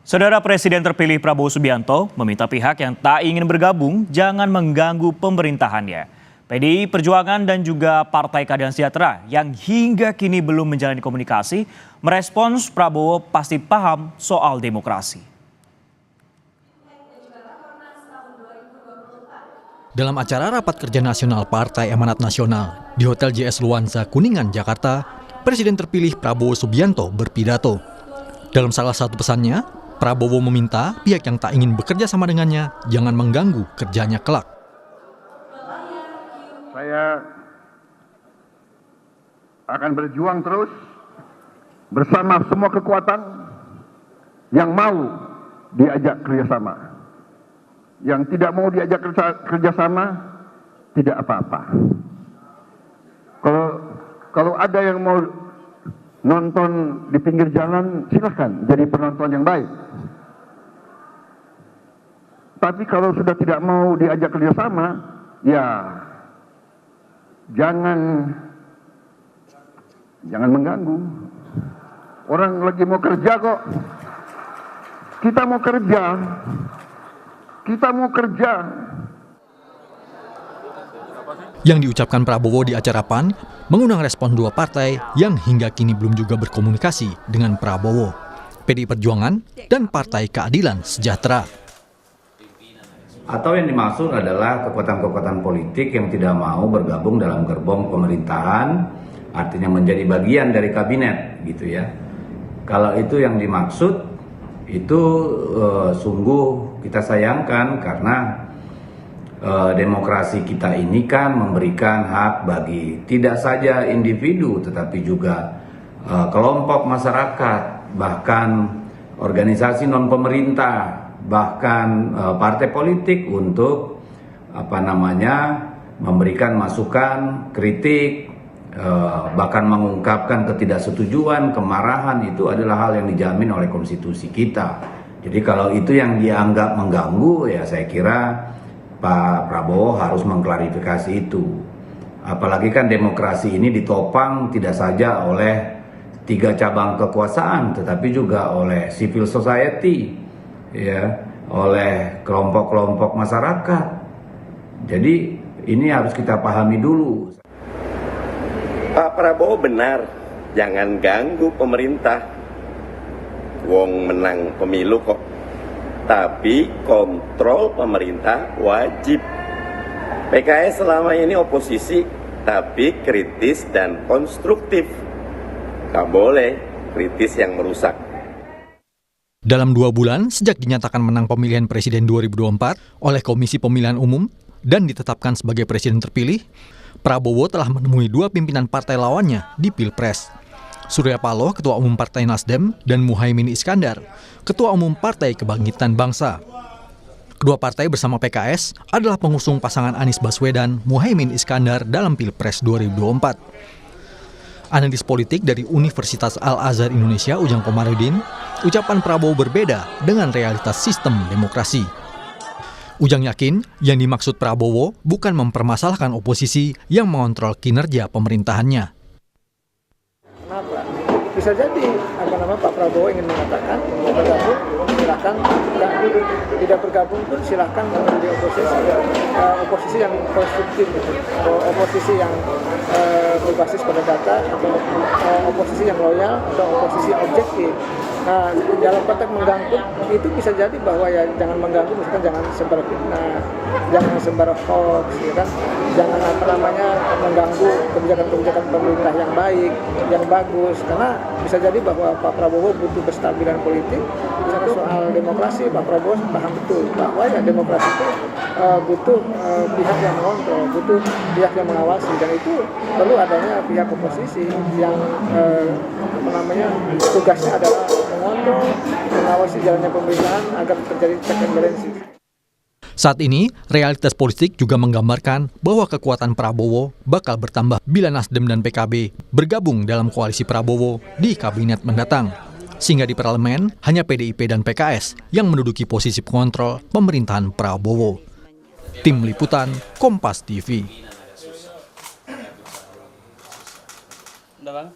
Saudara Presiden terpilih Prabowo Subianto meminta pihak yang tak ingin bergabung jangan mengganggu pemerintahannya. PDI Perjuangan dan juga Partai Keadilan Sejahtera yang hingga kini belum menjalani komunikasi merespons Prabowo pasti paham soal demokrasi. Dalam acara Rapat Kerja Nasional Partai Amanat Nasional di Hotel JS Luansa, Kuningan, Jakarta, Presiden terpilih Prabowo Subianto berpidato. Dalam salah satu pesannya, Prabowo meminta pihak yang tak ingin bekerja sama dengannya jangan mengganggu kerjanya kelak. Saya akan berjuang terus bersama semua kekuatan yang mau diajak kerjasama. Yang tidak mau diajak kerjasama tidak apa-apa. Kalau ada yang mau nonton di pinggir jalan, silahkan jadi penonton yang baik. Tapi kalau sudah tidak mau diajak kerjasama, ya jangan mengganggu. Orang lagi mau kerja kok. Kita mau kerja. Yang diucapkan Prabowo di acara PAN mengundang respon dua partai yang hingga kini belum juga berkomunikasi dengan Prabowo, PDI Perjuangan dan Partai Keadilan Sejahtera. Atau yang dimaksud adalah kekuatan-kekuatan politik yang tidak mau bergabung dalam gerbong pemerintahan, artinya menjadi bagian dari kabinet, gitu ya. Kalau itu yang dimaksud, itu sungguh kita sayangkan karena demokrasi kita ini kan memberikan hak bagi tidak saja individu tetapi juga kelompok masyarakat, bahkan organisasi non pemerintah, bahkan partai politik untuk memberikan masukan, kritik, bahkan mengungkapkan ketidaksetujuan, kemarahan. Itu adalah hal yang dijamin oleh konstitusi kita. Jadi kalau itu yang dianggap mengganggu, ya saya kira Pak Prabowo harus mengklarifikasi itu. Apalagi kan demokrasi ini ditopang tidak saja oleh 3 cabang kekuasaan, tetapi juga oleh civil society, ya, oleh kelompok-kelompok masyarakat. Jadi ini harus kita pahami dulu. Pak Prabowo benar, jangan ganggu pemerintah. Wong menang pemilu kok. Tapi kontrol pemerintah wajib. PKS selama ini oposisi, tapi kritis dan konstruktif. Gak boleh kritis yang merusak. Dalam 2 bulan sejak dinyatakan menang pemilihan presiden 2024 oleh Komisi Pemilihan Umum dan ditetapkan sebagai presiden terpilih, Prabowo telah menemui 2 pimpinan partai lawannya di Pilpres. Surya Paloh, Ketua Umum Partai Nasdem, dan Muhaimin Iskandar, Ketua Umum Partai Kebangkitan Bangsa. Kedua partai bersama PKS adalah pengusung pasangan Anies Baswedan, Muhaimin Iskandar dalam Pilpres 2024. Analis politik dari Universitas Al-Azhar Indonesia, Ujang Komarudin, ucapan Prabowo berbeda dengan realitas sistem demokrasi. Ujang yakin yang dimaksud Prabowo bukan mempermasalahkan oposisi yang mengontrol kinerja pemerintahannya. Kenapa? Bisa jadi Pak Prabowo ingin mengatakan bergabung, silahkan, tidak bergabung pun silahkan menjadi oposisi yang konstruktif, oposisi yang berbasis pada data, atau oposisi yang loyal, atau oposisi yang objektif. Nah, dalam konteks mengganggu itu bisa jadi bahwa ya jangan mengganggu, misalkan jangan sebar fitnah, jangan sebar hoax, ya kan? Jangan mengganggu kebijakan-kebijakan pemerintah yang baik, yang bagus, karena bisa jadi bahwa Pak Prabowo butuh kestabilan politik. Misalnya soal demokrasi, Pak Prabowo paham betul bahwa ya demokrasi itu butuh pihak yang mengontrol, butuh pihak yang mengawasi, dan itu perlu adanya pihak oposisi yang tugasnya adalah mengontrol, mengawasi jalannya pemerintahan agar terjadi check and balances. Saat ini, realitas politik juga menggambarkan bahwa kekuatan Prabowo bakal bertambah bila Nasdem dan PKB bergabung dalam koalisi Prabowo di kabinet mendatang. Sehingga di parlemen, hanya PDIP dan PKS yang menduduki posisi pengontrol pemerintahan Prabowo. Tim Liputan, Kompas TV. Udah, Bang?